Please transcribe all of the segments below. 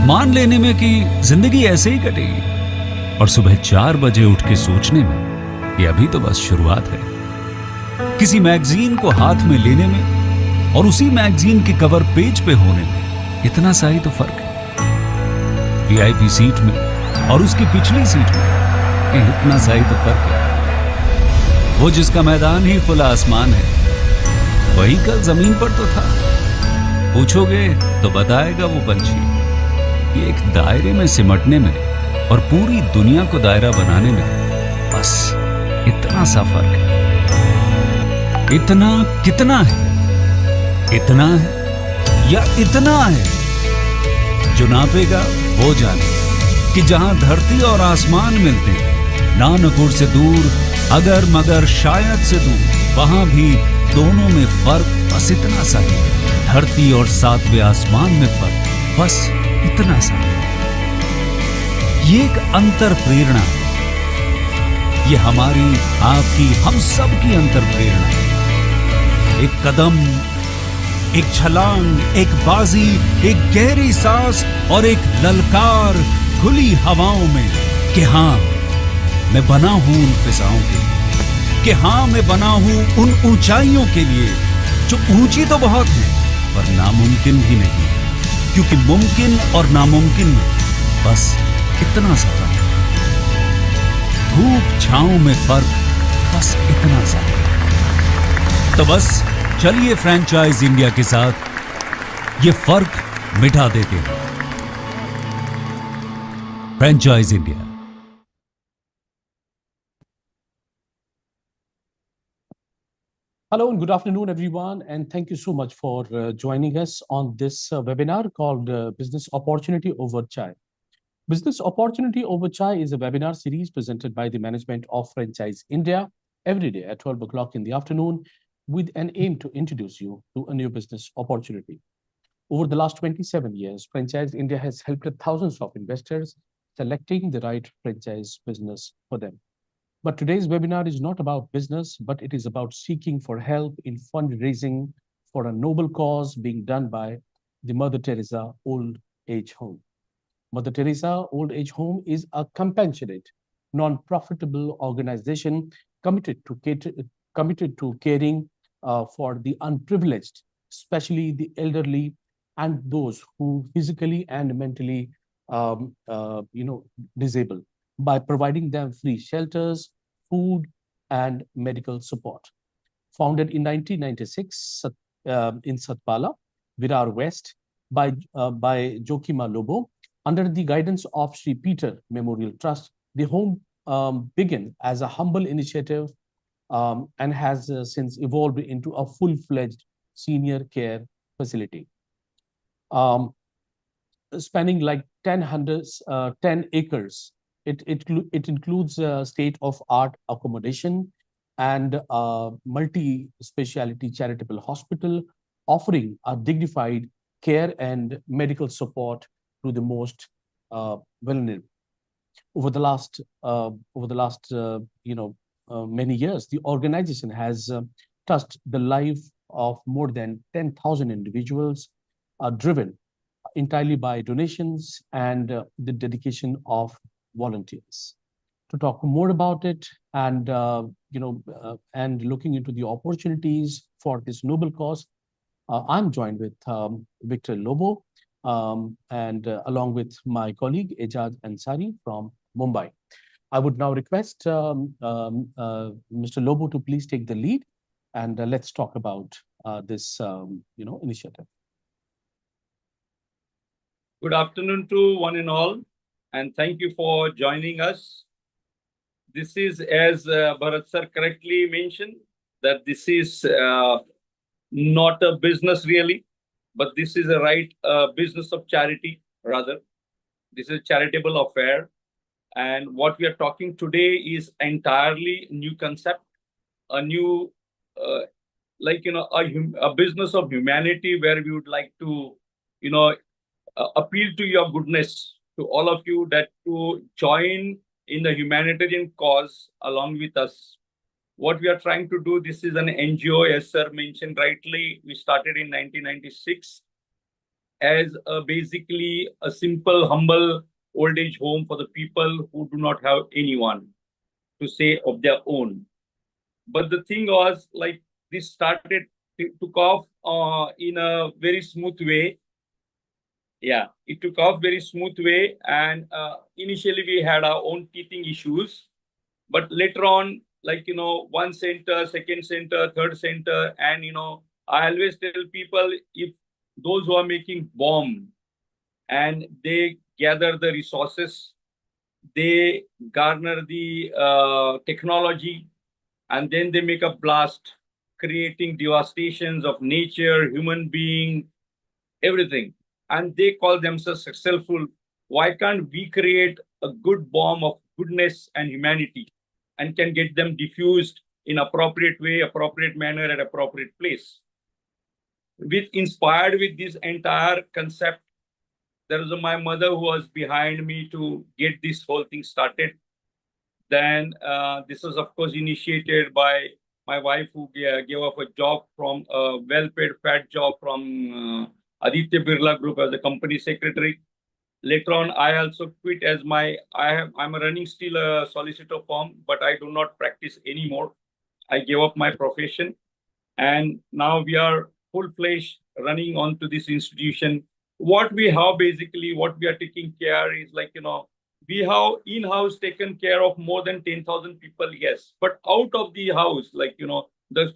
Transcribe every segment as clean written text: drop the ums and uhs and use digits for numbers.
मान लेने में कि जिंदगी ऐसे ही कटेगी और सुबह 4 बजे उठ के सोचने में कि अभी तो बस शुरुआत है। किसी मैगजीन को हाथ में लेने में और उसी मैगजीन के कवर पेज पे होने में इतना सा ही तो फर्क है। वीआईपी सीट में और उसकी पिछली सीट में इतना सा ही तो फर्क है। वो जिसका मैदान ही खुला आसमान है, वही कल जमीन पर तो था। पूछोगे तो बताएगा वो पंछी, ये एक दायरे में सिमटने में और पूरी दुनिया को दायरा बनाने में बस इतना सा फर्क है। इतना कितना है? इतना है या इतना है? जो नापेगा वो जाने कि जहां धरती और आसमान मिलते हैं, नानकुर से दूर, अगर मगर शायद से दूर, वहां भी दोनों में फर्क बस इतना सा है। धरती और 7वें आसमान में फर्क बस इतना सा। ये एक अंतर प्रेरणा है। ये हमारी, आपकी, हम सब की अंतर प्रेरणा है। एक कदम, एक छलांग, एक बाजी, एक गहरी सांस और एक ललकार खुली हवाओं में कि हाँ मैं बना हूं उन फिजाओं के लिए, कि हाँ मैं बना हूं उन ऊंचाइयों के लिए जो ऊंची तो बहुत है पर नामुमकिन भी नहीं, क्योंकि मुमकिन और नामुमकिन में बस इतना सा फर्क है। धूप छांव में फर्क बस इतना सा। तो बस चलिए फ्रेंचाइज इंडिया के साथ ये फर्क मिटा देते हैं। Franchise India. Hello and good afternoon, everyone, and thank you so much for joining us on this webinar called Business Opportunity Over Chai. Business Opportunity Over Chai is a webinar series presented by the management of Franchise India every day at 12 o'clock in the afternoon with an aim to introduce you to a new business opportunity. Over the last 27 years, Franchise India has helped thousands of investors selecting the right franchise business for them. But today's webinar is not about business, but it is about seeking for help in fundraising for a noble cause being done by the Mother Teresa Old Age Home. Mother Teresa Old Age Home is a compassionate, non-profitable organization committed to caring for the unprivileged, especially the elderly and those who physically and mentally disabled, by providing them free shelters, food, and medical support. Founded in 1996 in Satpala, Virar West, by Jokima Lobo, under the guidance of Sri Peter Memorial Trust, the home began as a humble initiative and has since evolved into a full-fledged senior care facility. Spanning like 10 acres. It includes state-of-art accommodation and a multi-speciality charitable hospital, offering a dignified care and medical support to the most vulnerable. Over the last many years, the organization has touched the life of more than 10,000 individuals, driven entirely by donations and the dedication of volunteers. To talk more about it and and looking into the opportunities for this noble cause, I'm joined with Victor Lobo and along with my colleague Ejaz Ansari from Mumbai. I would now request Mr. Lobo to please take the lead and let's talk about this initiative. Good afternoon to one and all, and thank you for joining us. This is, as Bharat sir correctly mentioned, that this is not a business really, but this is a business of charity rather. This is a charitable affair, and what we are talking today is entirely new concept, a new a business of humanity where we would like to appeal to your goodness, to all of you, that to join in the humanitarian cause along with us. What we are trying to do, this is an NGO, as sir mentioned rightly. We started in 1996. as basically a simple, humble old age home for the people who do not have anyone to say of their own. But the thing was, like, this started, took off in a very smooth way. Yeah, it took off very smooth way. And initially we had our own teething issues, but later on, like, one center, second center, third center, and I always tell people, if those who are making bomb and they gather the resources, they garner the technology, and then they make a blast, creating devastations of nature, human being, everything, and they call themselves successful. Why can't we create a good bomb of goodness and humanity, and can get them diffused in appropriate way, appropriate manner, at appropriate place? With inspired with this entire concept, there was my mother who was behind me to get this whole thing started. Then this was, of course, initiated by my wife, who gave up a job from a well-paid fat job from Aditya Birla Group as a company secretary. Later on, I also quit as I'm running still a solicitor firm, but I do not practice anymore. I gave up my profession, and now we are full-fledged running onto this institution. What we have, basically, what we are taking care is, like, we have in-house taken care of more than 10,000 people, yes. But out of the house, like, the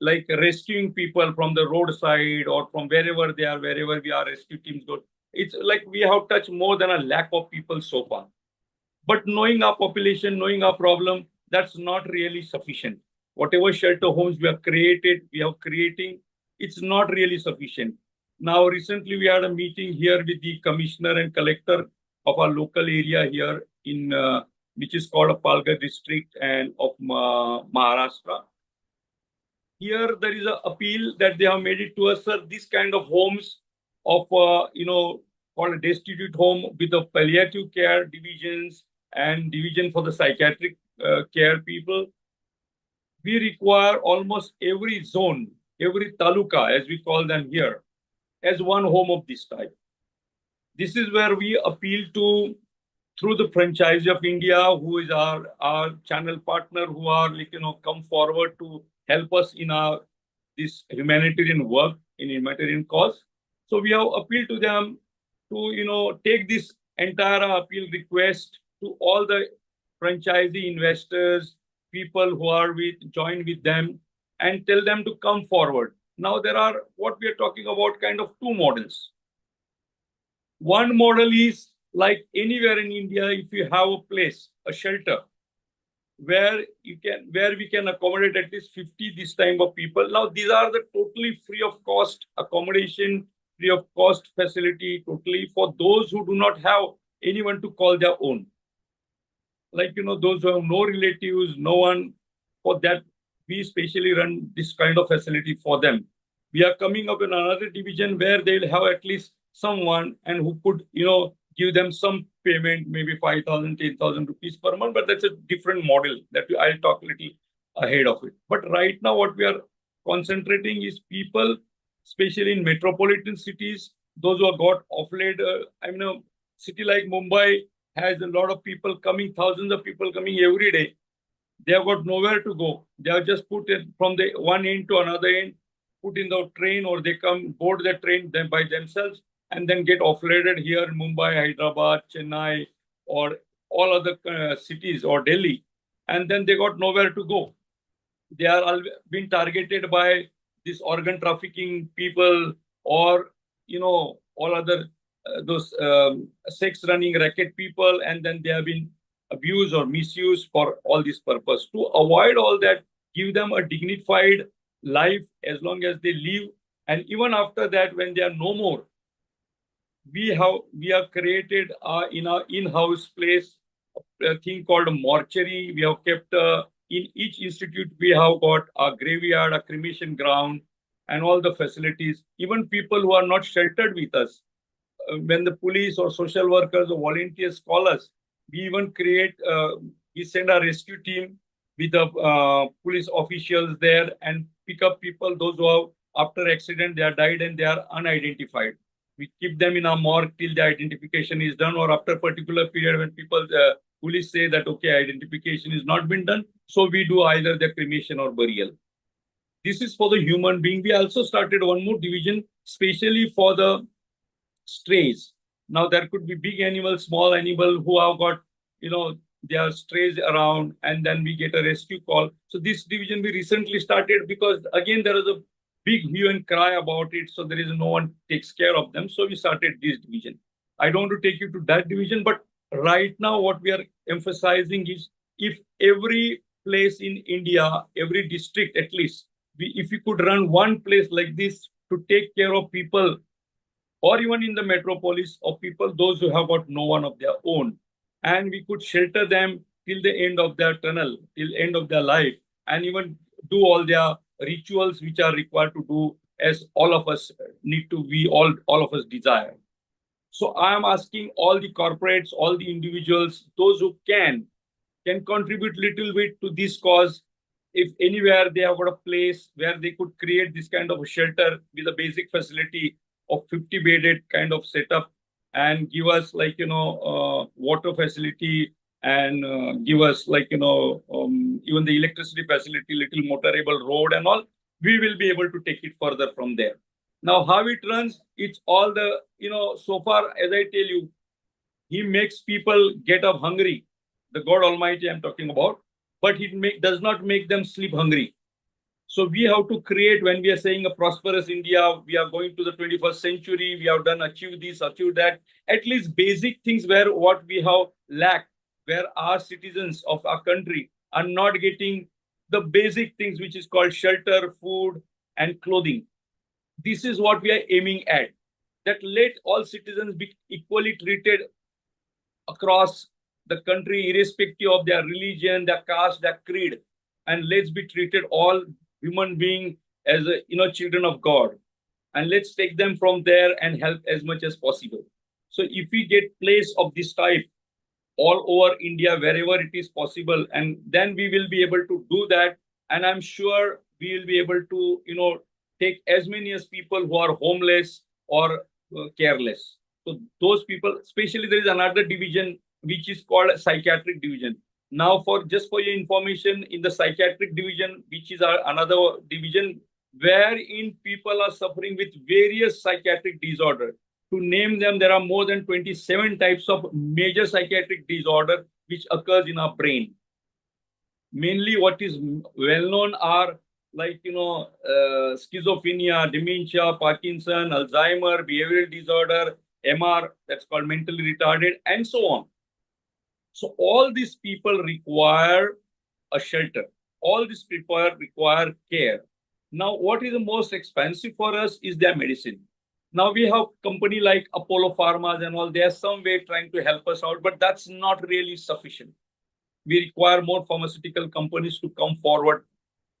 like rescuing people from the roadside or from wherever they are, wherever we are, rescue teams go. It's like we have touched more than 1 lakh of people so far. But knowing our population, knowing our problem, that's not really sufficient. Whatever shelter homes we have created, we are creating, it's not really sufficient. Now, recently we had a meeting here with the commissioner and collector of our local area here in which is called a Palghar district and of Maharashtra. Here there is an appeal that they have made it to us, sir. This kind of homes of called a destitute home with the palliative care divisions and division for the psychiatric care people. We require almost every zone, every taluka, as we call them here, as one home of this type. This is where we appeal to, through the Franchise of India, who is our channel partner, who are, like, come forward to help us in our this humanitarian work, in humanitarian cause. So we have appealed to them to take this entire appeal request to all the franchisee investors, people who are join with them, and tell them to come forward. Now there are, what we are talking about, kind of two models. One model is like anywhere in India, if you have a place, a shelter, where we can accommodate at least 50 this time of people. Now these are the totally free of cost accommodation, free of cost facility, totally for those who do not have anyone to call their own. Like, those who have no relatives, no one, for that we specially run this kind of facility for them. We are coming up in another division where they'll have at least someone and who could, give them some payment, maybe 5,000, 10,000 rupees per month, but that's a different model that I'll talk a little ahead of it. But right now, what we are concentrating is people, especially in metropolitan cities, those who have got off-laid, a city like Mumbai has a lot of people coming, thousands of people coming every day. They have got nowhere to go. They are just put in from the one end to another end, put in the train, or they come board the train then by themselves, and then get offloaded here in Mumbai, Hyderabad, Chennai, or all other cities, or Delhi. And then they got nowhere to go. They are all being targeted by this organ trafficking people, or, all other those sex running racket people. And then they have been abused or misused for all this purpose. To avoid all that, give them a dignified life as long as they live. And even after that, when they are no more, we have created in our in-house place a thing called a mortuary. We have kept in each institute, we have got a graveyard, a cremation ground, and all the facilities. Even people who are not sheltered with us, when the police or social workers or volunteers call us, we even we send a rescue team with the police officials there and pick up people, those who have, after accident, they are died and they are unidentified. We keep them in a morgue till the identification is done, or after a particular period when people, police say that, okay, identification is not been done. So we do either the cremation or burial. This is for the human being. We also started one more division, especially for the strays. Now there could be big animal, small animal who have got, they are strays around, and then we get a rescue call. So this division we recently started because again there is a big hue and cry about it. So there is no one takes care of them. So we started this division. I don't want to take you to that division, but right now what we are emphasizing is if every place in India, every district at least, if we could run one place like this to take care of people, or even in the metropolis of people, those who have got no one of their own, and we could shelter them till the end of their tunnel, till end of their life, and even do all their rituals which are required to do, as all of us need to, we all of us desire. So I am asking all the corporates, all the individuals, those who can contribute little bit to this cause. If anywhere they have got a place where they could create this kind of a shelter with a basic facility of 50 bedded kind of setup, and give us like, water facility, and give us like, even the electricity facility, little motorable road and all, we will be able to take it further from there. Now, how it runs, it's all the, so far, as I tell you, he makes people get up hungry. The God Almighty I'm talking about, but he does not make them sleep hungry. So we have to create, when we are saying a prosperous India, we are going to the 21st century, we have done achieve this, achieve that, at least basic things where what we have lacked, where our citizens of our country are not getting the basic things, which is called shelter, food, and clothing. This is what we are aiming at, that let all citizens be equally treated across the country, irrespective of their religion, their caste, their creed, and let's be treated all human being as children of God, and let's take them from there and help as much as possible. So if we get place of this type all over India, wherever it is possible, and then we will be able to do that, and I'm sure we will be able to take as many as people who are homeless or careless. So those people, especially there is another division which is called psychiatric division. Now, just for your information, in the psychiatric division, which is another division wherein people are suffering with various psychiatric disorders. To name them, there are more than 27 types of major psychiatric disorder which occurs in our brain. Mainly what is well known are like, schizophrenia, dementia, Parkinson, Alzheimer, behavioral disorder, MR, that's called mentally retarded, and so on. So all these people require a shelter. All these people require care. Now, what is the most expensive for us is their medicine. Now we have company like Apollo Pharmas and all, they are some way trying to help us out, but that's not really sufficient. We require more pharmaceutical companies to come forward,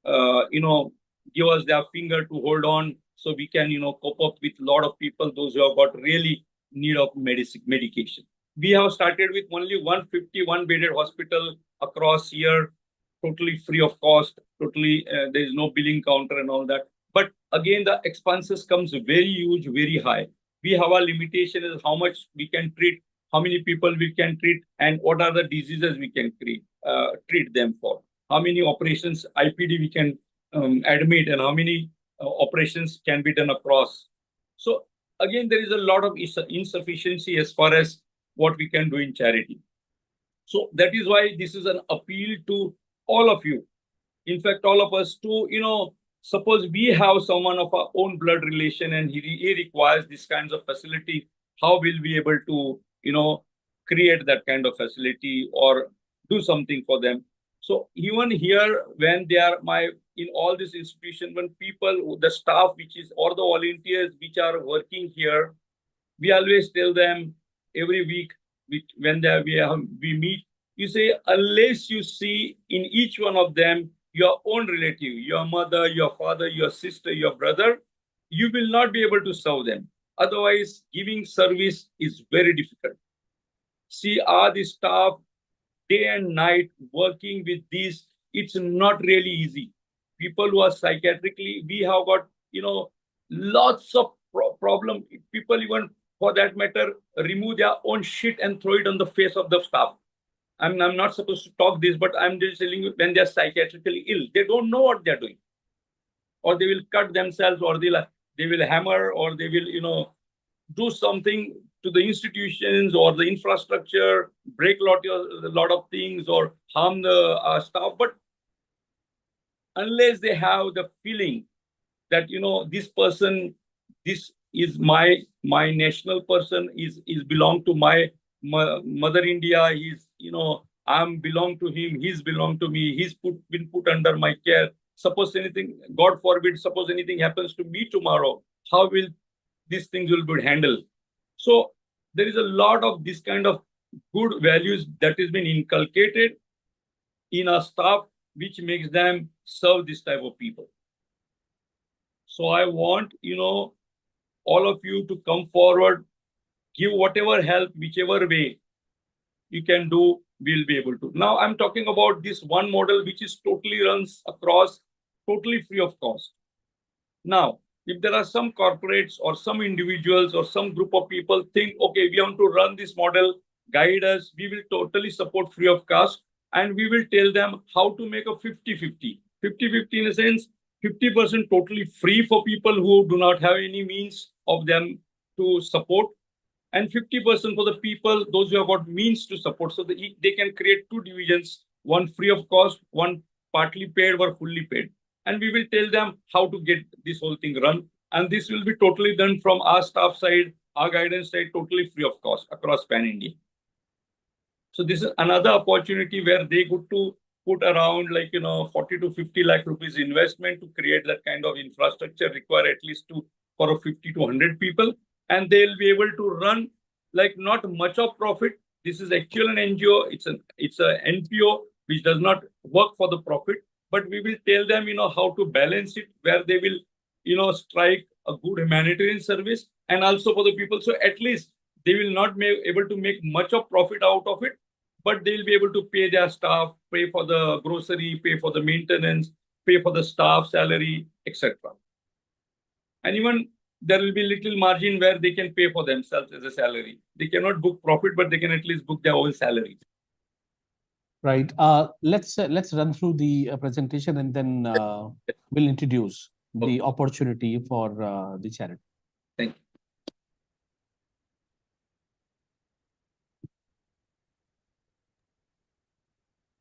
give us their finger to hold on, so we can, cope up with a lot of people, those who have got really need of medication. We have started with only 151 bedded hospital across here, totally free of cost, totally, there is no billing counter and all that. But again, the expenses comes very huge, very high. We have a limitation is how much we can treat, how many people we can treat, and what are the diseases we can treat them for. How many operations IPD we can admit, and how many operations can be done across. So again, there is a lot of insufficiency as far as what we can do in charity. So that is why this is an appeal to all of you. In fact, all of us to, suppose we have someone of our own blood relation and he requires this kinds of facility, how will we able to, create that kind of facility or do something for them? So even here, when they are in all this institution, when people, the staff, which is, or the volunteers which are working here, we always tell them every week when we meet, you say, unless you see in each one of them your own relative, your mother, your father, your sister, your brother, you will not be able to serve them. Otherwise, giving service is very difficult. See, the staff day and night working with these, it's not really easy. People who are psychiatrically, we have got, lots of problem. People even, for that matter, remove their own shit and throw it on the face of the staff. I'm not supposed to talk this, but I'm just telling you, when they're psychiatrically ill, they don't know what they're doing. Or they will cut themselves, or they will hammer, or they will, do something to the institutions or the infrastructure, break a lot of things, or harm the staff. But unless they have the feeling that this person, this is my national person, is belong to my mother India, he's, I'm belong to him, he's belong to me, he's been put under my care. Suppose anything, God forbid, suppose anything happens to me tomorrow, how will these things will be handled? So there is a lot of this kind of good values that has been inculcated in our staff, which makes them serve this type of people. So I want, all of you to come forward, give whatever help, whichever way you can do, we'll be able to. Now I'm talking about this one model, which is totally runs across, totally free of cost. Now, if there are some corporates or some individuals or some group of people think, okay, we want to run this model, guide us, we will totally support free of cost, and we will tell them how to make a 50-50. 50-50 in a sense, 50% totally free for people who do not have any means of them to support, and 50% for the people, those who have got means to support. So they can create two divisions, one free of cost, one partly paid or fully paid. And we will tell them how to get this whole thing run. And this will be totally done from our staff side, our guidance side, totally free of cost across Pan India. So this is another opportunity where they get to put around 40 to 50 lakh rupees investment to create that kind of infrastructure required at least for 50 to 100 people. And they'll be able to run not much of profit. This is actually an NGO. It's a NPO which does not work for the profit. But we will tell them, how to balance it, where they will, strike a good humanitarian service, and also for the people. So at least they will not be able to make much of profit out of it, but they'll be able to pay their staff, pay for the grocery, pay for the maintenance, pay for the staff salary, etc. And even there will be little margin where they can pay for themselves as a salary. They cannot book profit, but they can at least book their own salary. Right. Let's run through the presentation, and then we'll introduce the opportunity for the charity. Thank you.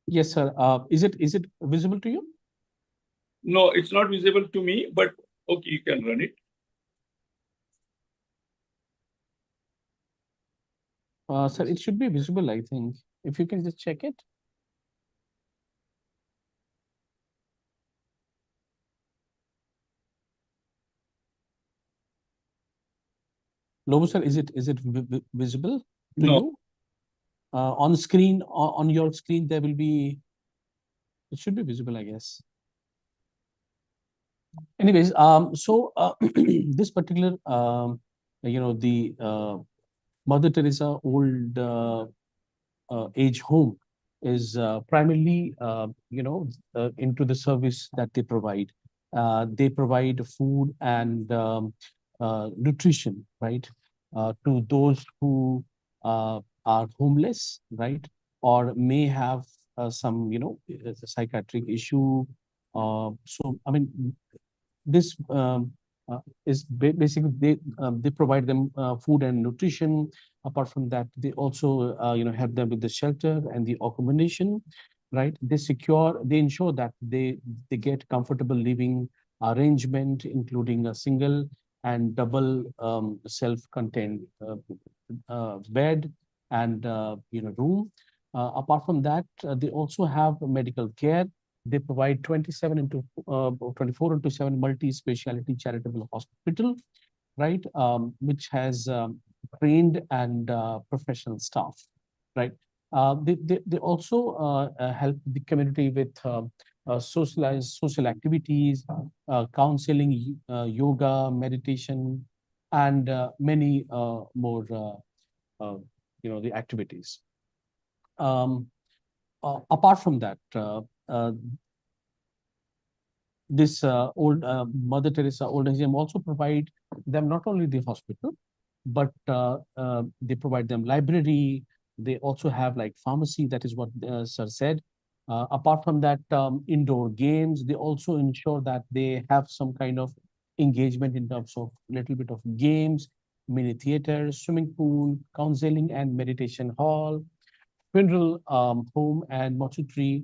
Yes, sir. Is it visible to you? No, it's not visible to me, but okay, you can run it. Sir, it should be visible, I think. If you can just check it. Lobo, sir, is it visible to you? On screen, on your screen, there will be. It should be visible, I guess. Anyways, so this particular, the Mother Teresa old age home is primarily, into the service that they provide. They provide food and nutrition, right, to those who are homeless, right, or may have some, psychiatric issue. So, I mean, this is basically they provide them food and nutrition. Apart from that, they also help them with the shelter and the accommodation, right? They ensure that they get comfortable living arrangement, including a single and double self-contained bed and room. Apart from that, they also have medical care. They provide 24 into 7 multi-speciality charitable hospital, right? Which has trained and professional staff, right? They also help the community with social activities, counseling, yoga, meditation, and many more, the activities. Apart from that, this old Mother Teresa Old Age Home also provide them not only the hospital, but they provide them library. They also have like pharmacy. That is what Sir said. Apart from that, indoor games. They also ensure that they have some kind of engagement in terms of little bit of games, mini theater, swimming pool, counseling and meditation hall, funeral home and mortuary,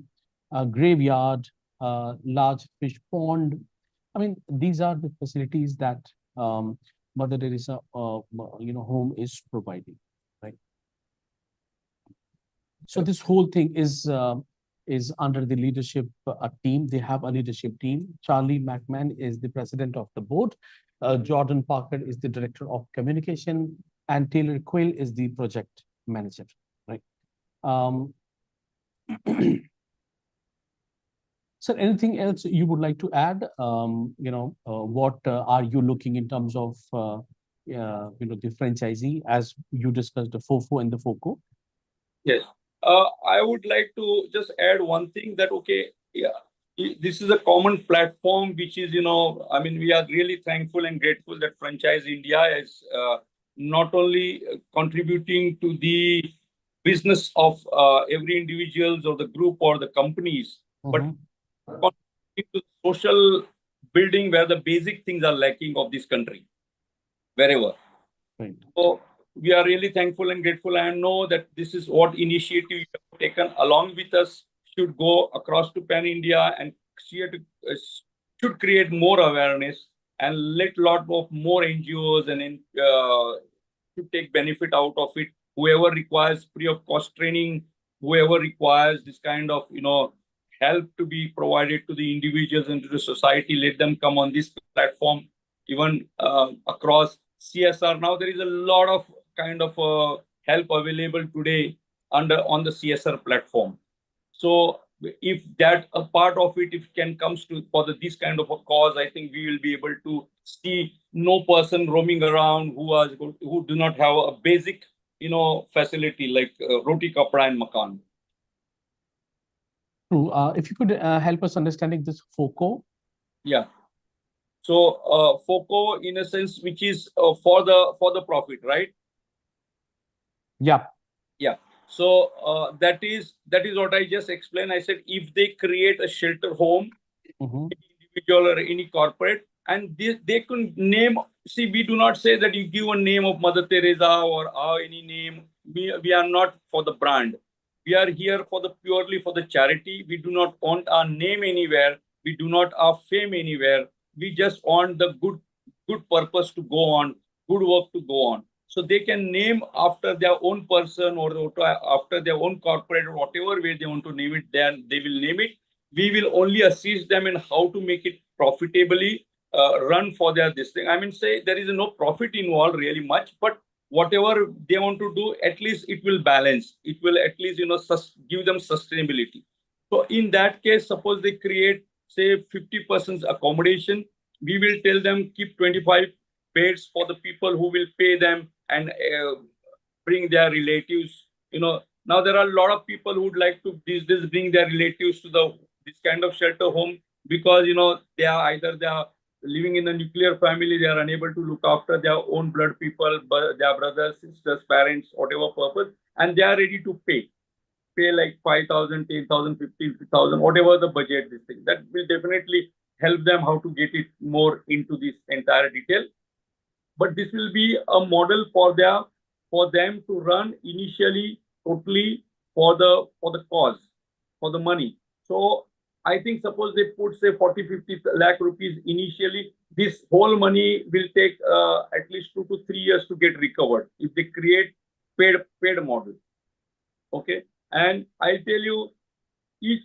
graveyard, large fish pond. I mean, these are the facilities that um, Mother Teresa, home is providing, right? So this whole thing is under the leadership team. They have a leadership team. Charlie McMahon is the president of the board. Jordan Parker is the director of communication, and Taylor Quill is the project manager, right? Um, Sir, anything else you would like to add? What are you looking in terms of the franchisee, as you discussed the FOFO and the FOCO? Yes. I would like to just add one thing that, okay, yeah, this is a common platform, which is, I mean, we are really thankful and grateful that Franchise India is not only contributing to the business of every individuals or the group or the companies, but contributing to social building where the basic things are lacking of this country, wherever. Right. So we are really thankful and grateful. I know that this is what initiative you have taken along with us should go across to Pan India and should create more awareness and let lot of more NGOs and to take benefit out of it. Whoever requires free of cost training, whoever requires this kind of help to be provided to the individuals and to the society, let them come on this platform. Even across CSR, now there is a lot of kind of help available today on the CSR platform. So if that a part of it, if can comes to for this kind of a cause, I think we will be able to see no person roaming around who do not have a basic facility like roti kapda and makan. True. If you could help us understanding this FOCO. Yeah. So FOCO, in a sense, which is for the profit, right? Yeah. Yeah. So that is what I just explained. I said if they create a shelter home, individual or any corporate, and they can name. See, we do not say that you give a name of Mother Teresa or any name. We are not for the brand. We are here for purely for the charity. We do not want our name anywhere. We do not our fame anywhere. We just want the good purpose to go on, good work to go on. So they can name after their own person or after their own corporate or whatever way they want to name it, then they will name it. We will only assist them in how to make it profitably run for this thing. I mean, say there is no profit involved really much, but whatever they want to do, at least it will balance. It will at least, give them sustainability. So in that case, suppose they create, say, 50% accommodation, we will tell them keep 25 beds for the people who will pay them and bring their relatives. Now there are a lot of people who would like to bring their relatives to this kind of shelter home because they are living in a nuclear family, they are unable to look after their own blood people, their brothers, sisters, parents, whatever purpose, and they are ready to pay like 5,000, 10,000, 15,000, whatever the budget, this thing. That will definitely help them how to get it more into this entire detail. But this will be a model for them to run initially totally for the cause, for the money. So I think suppose they put say 40, 50 lakh rupees initially, this whole money will take at least 2 to 3 years to get recovered if they create paid model. Okay. And I tell you, each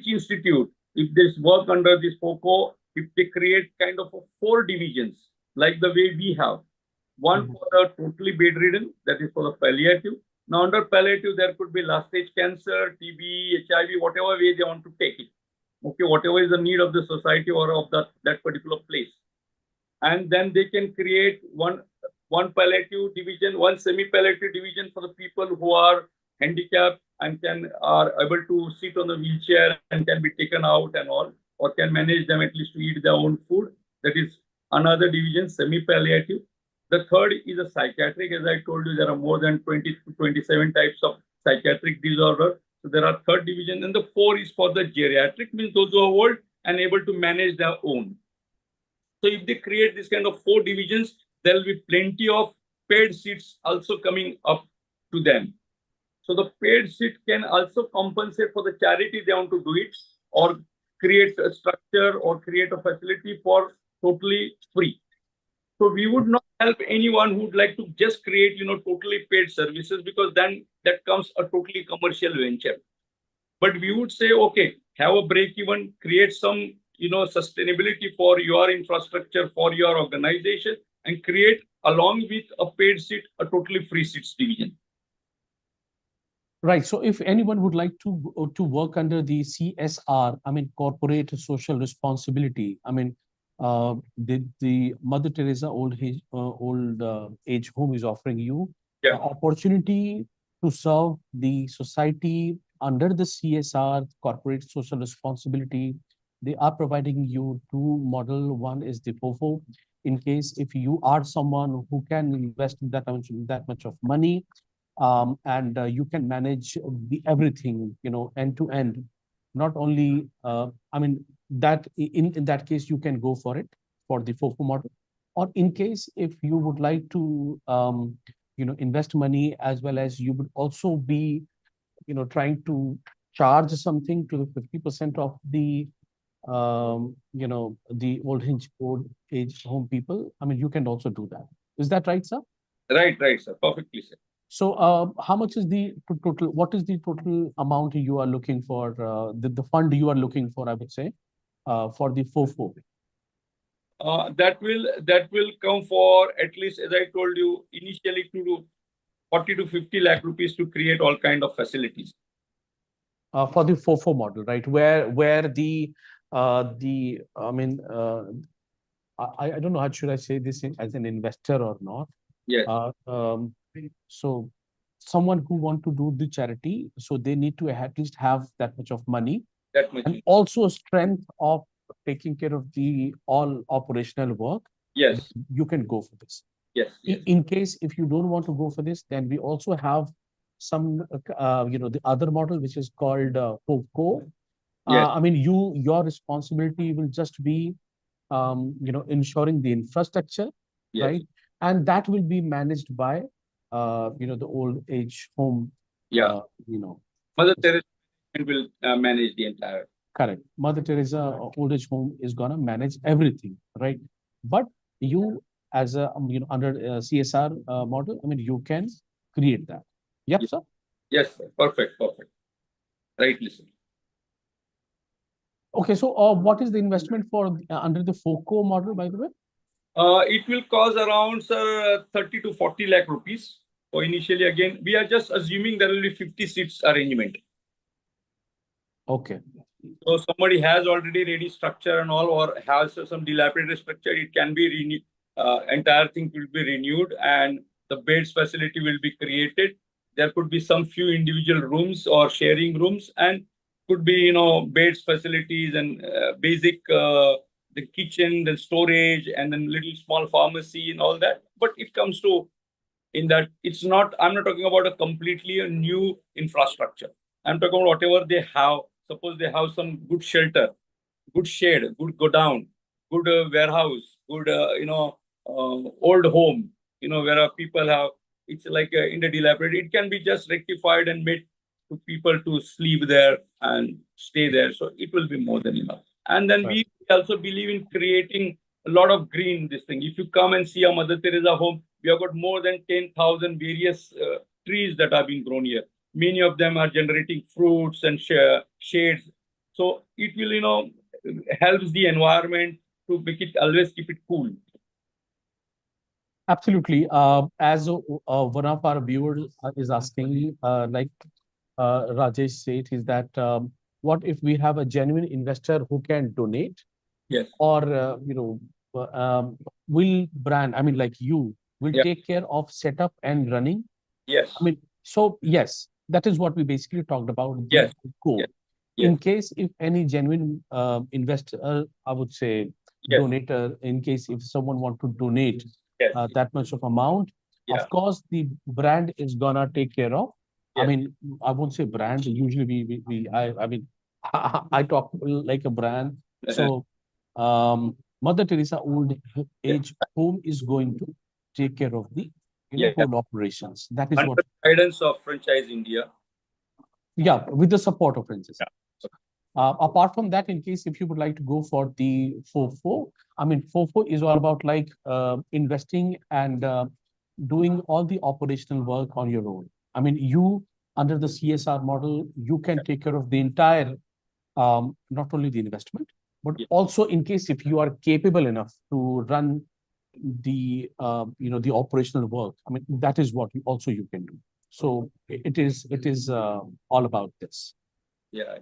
institute, if they work under this FOCO, if they create kind of 4 divisions, like the way we have, one for the totally bedridden, that is for the palliative. Now under palliative, there could be last stage cancer, TB, HIV, whatever way they want to take it. Okay, whatever is the need of the society or of that particular place. And then they can create one palliative division, one semi-palliative division for the people who are handicapped and are able to sit on the wheelchair and can be taken out and all. or can manage them at least to eat their own food. That is another division, semi-palliative. The third is a psychiatric. As I told you, there are more than 20 to 27 types of psychiatric disorder. So there are third division. And the four is for the geriatric, means those who are old and able to manage their own. So if they create this kind of four divisions, there will be plenty of paid seats also coming up to them. So the paid seat can also compensate for the charity they want to do it, or create a structure or create a facility for totally free. So we would not help anyone who would like to just create, totally paid services, because then that comes a totally commercial venture. But we would say, okay, have a break even, create some, sustainability for your infrastructure, for your organization, and create along with a paid seat, a totally free seats division. Right. So if anyone would like to work under the CSR, I mean, corporate social responsibility, I mean, the Mother Teresa old age home is offering you Yeah. opportunity to serve the society under the CSR, corporate social responsibility. They are providing you two model. One is the FOFO. In case if you are someone who can invest that much of money, and you can manage the everything, end to end. Not only, I mean, that in that case you can go for it for the FOFO model, or in case if you would like to, invest money, as well as you would also be, trying to charge something to the 50% of the, the old age home people. I mean, you can also do that. Is that right, sir? Right, sir. Perfectly, sir. So, how much is the total? What is the total amount you are looking for? The fund you are looking for, I would say, for the FOFO. That will come for, at least, as I told you, initially to do 40 to 50 lakh rupees to create all kind of facilities. For the FOFO model, right? Where the I mean, I don't know how should I say this as an investor or not. Yes. So someone who want to do the charity, so they need to at least have that much of money, That much. and also strength of taking care of the all operational work. Yes. You can go for this. Yes. In case if you don't want to go for this, then we also have some, the other model, which is called FOFO. Yes. I mean, your responsibility will just be, ensuring the infrastructure, Yes. right? And that will be managed by, the old age home. Yeah. Mother Teresa will manage the entire. Correct. Mother Teresa old age home is gonna manage everything, right? But you, as a, under CSR model, I mean, you can create that. Yep, sir. Yes, sir. Perfect. Right, listen. Okay, so what is the investment for under the FOCO model, by the way? It will cost around 30 to 40 lakh rupees. So initially, again, we are just assuming there will be 50 seats arrangement. Okay. So somebody has already ready structure and all, or has some dilapidated structure, it can be renewed. Entire thing will be renewed, and the beds facility will be created. There could be some few individual rooms or sharing rooms, and could be, beds facilities and basic the kitchen, the storage, and then little small pharmacy and all that. But it comes to in that it's not. I'm not talking about a completely a new infrastructure. I'm talking about whatever they have. Suppose they have some good shelter, good shade, good godown, good warehouse, good old home, where people have. It's like in the dilapidated. It can be just rectified and made to people to sleep there and stay there. So it will be more than enough. And then we also believe in creating a lot of green. This thing. If you come and see a Mother Teresa home, we have got more than 10,000 various trees that are being grown here. Many of them are generating fruits and shades. So it will, helps the environment to make it always keep it cool. Absolutely. As one of our viewers is asking, like Rajesh said, is that what if we have a genuine investor who can donate? Yes. Or, will brand, I mean, like you, will take care of setup and running? Yes. I mean, so yes, that is what we basically talked about. Yes. Cool. Yes. Yes. in case if any genuine investor, I would say Yes. donator, in case if someone want to donate Yes. that much of amount, Yeah. of course the brand is gonna take care of. I Yes. mean, I won't say brand. Usually I mean, I talk like a brand. So, Mother Teresa Old Age Home is going to take care of the Yeah. whole operations. That is Under what, guidance of Franchise India. yeah, with the support of Francis. Yeah. Apart from that, in case if you would like to go for the FOFO, I mean, FOFO is all about like investing and doing all the operational work on your own. I mean, you under the CSR model, you can take care of the entire, not only the investment, but Yeah. also in case if you are capable enough to run the the operational work. I mean, that is what also you can do. So it is all about this. Yeah.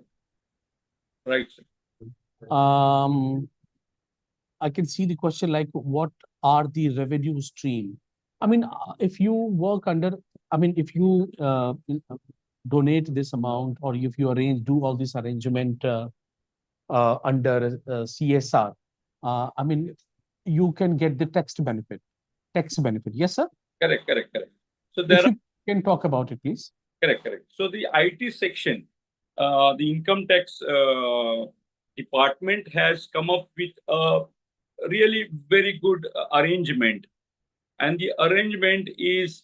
Right. Um, I can see the question like, what are the revenue stream? I mean, if you work under, I mean, if you donate this amount, or if you do all this arrangement under CSR, I mean, you can get the tax benefit. Tax benefit. Yes, sir? Correct. Correct. Correct. So there If are you can talk about it, please. correct. Correct. So the IT section, the income tax department has come up with a really very good arrangement, and the arrangement is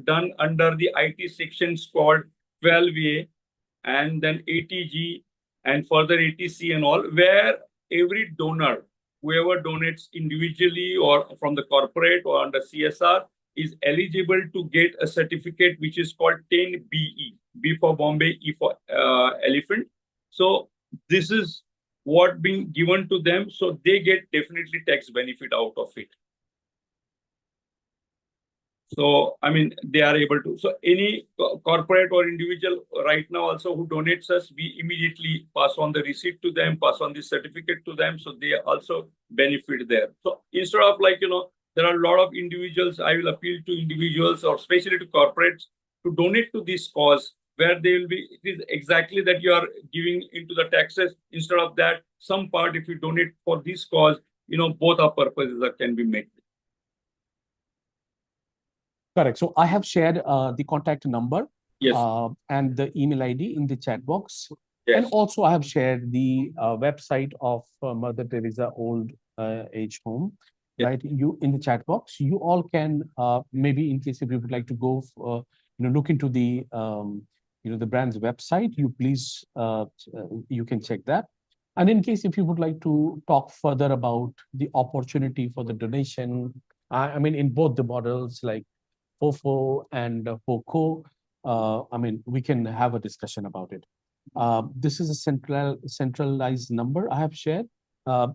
done under the IT sections called 12A, and then ATG, and further ATC and all, where every donor, whoever donates individually or from the corporate or under CSR, is eligible to get a certificate which is called 10BE, B for Bombay, E for elephant. So this is what being given to them, so they get definitely tax benefit out of it. So, I mean, they are able to. So, any corporate or individual right now also who donates us, we immediately pass on the receipt to them, pass on the certificate to them. So, they also benefit there. So, instead of like, there are a lot of individuals, I will appeal to individuals or especially to corporates to donate to this cause where they will be, it is exactly that you are giving into the taxes. Instead of that, some part, if you donate for this cause, both our purposes can be met. Correct. So I have shared the contact number Yes. and the email ID in the chat box. Yes. And also I have shared the website of Mother Teresa Old Age Home, Yes. right? You in the chat box. You all can maybe in case if you would like to go, look into the the brand's website. You can check that. And in case if you would like to talk further about the opportunity for the donation, I mean in both the models like FOFO and FOCO, I mean, we can have a discussion about it. This is a centralized number I have shared.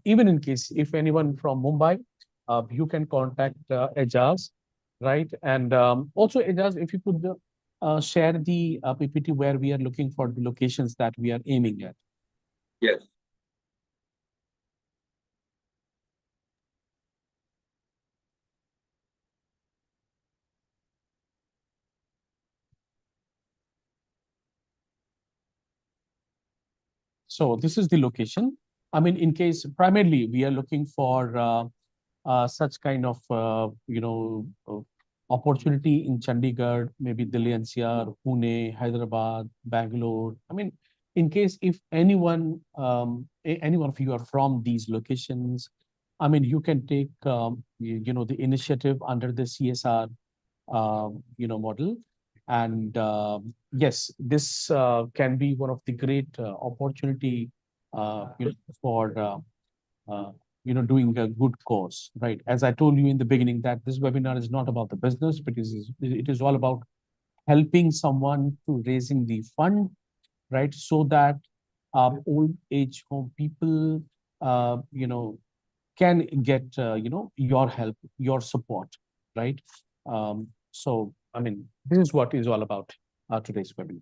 Even in case if anyone from Mumbai, you can contact Ejaz, right? And also Ejaz, if you could share the PPT where we are looking for the locations that we are aiming at. Yes. So this is the location. I mean, in case primarily we are looking for such kind of opportunity in Chandigarh, maybe Delhi NCR, Pune, Hyderabad, Bangalore. I mean, in case if anyone any one of you are from these locations, I mean, you can take the initiative under the CSR model. And yes, this can be one of the great opportunity for doing a good cause, right? As I told you in the beginning, that this webinar is not about the business, but it is all about helping someone to raising the fund, right? So that old age home people, can get, your help, your support, right? So, I mean, this is what is all about today's webinar.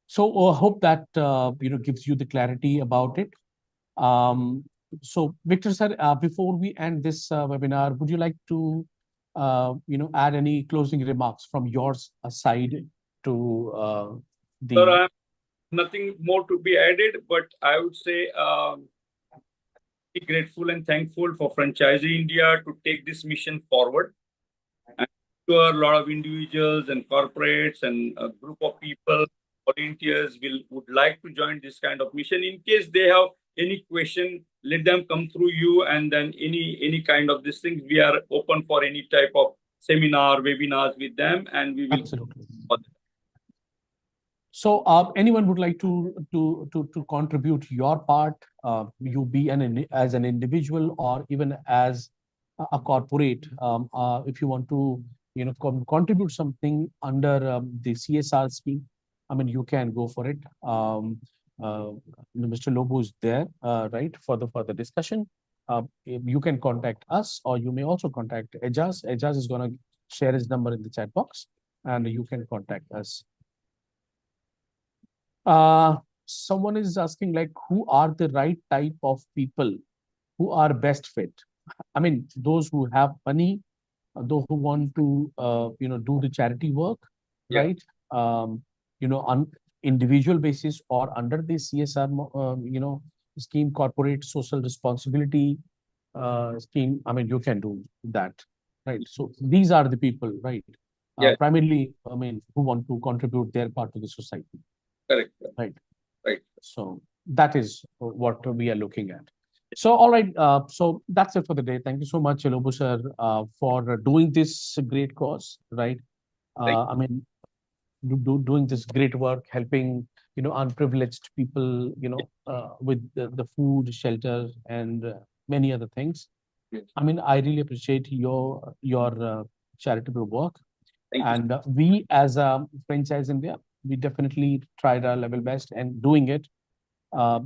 So, hope that, gives you the clarity about it. So, Victor sir, before we end this webinar, would you like to, add any closing remarks from your side to Sir, the? nothing more to be added, but I would say be grateful and thankful for Franchisee India to take this mission forward. And sure, a lot of individuals and corporates and a group of people, volunteers would like to join this kind of mission. In case they have any question, let them come through you, and then any kind of these things, we are open for any type of seminar, webinars with them, and we will. Absolutely. So, anyone would like to contribute your part? You be as an individual or even as a corporate. If you want to, contribute something under the CSR scheme, I mean, you can go for it. Mr. Lobo is there, right, for the discussion. You can contact us, or you may also contact Ejaz. Ejaz is going to share his number in the chat box, and you can contact us. Someone is asking, like, who are the right type of people who are best fit? I mean, those who have money, those who want to, do the charity work, Yeah. right? On individual basis or under the CSR, scheme, corporate social responsibility scheme. I mean, you can do that, right? So these are the people, right? Yeah. Primarily, I mean, who want to contribute their part to the society. Correct. Right. Right. So that is what we are looking at. So, all right. So that's it for the day. Thank you so much, Lobo sir, for doing this great cause, right? I mean, doing this great work, helping, unprivileged people, with the food, shelter, and many other things. Yes. I mean, I really appreciate your charitable work. Thank you. And we, as a Franchise India, we definitely tried our level best and doing it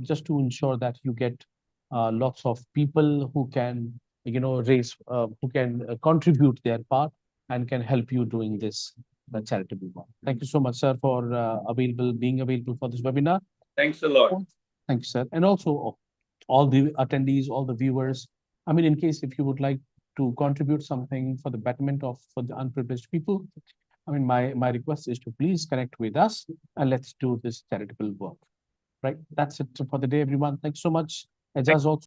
just to ensure that you get lots of people who can, who can contribute their part and can help you doing this charitable work. Thank you so much, sir, for being available for this webinar. Thanks a lot. Thank you, sir. And also all the attendees, all the viewers. I mean, in case if you would like to contribute something for the betterment for the unprivileged people, I mean, my request is to please connect with us and let's do this charitable work. Right. That's it for the day, everyone. Thanks so much. Ejaz also.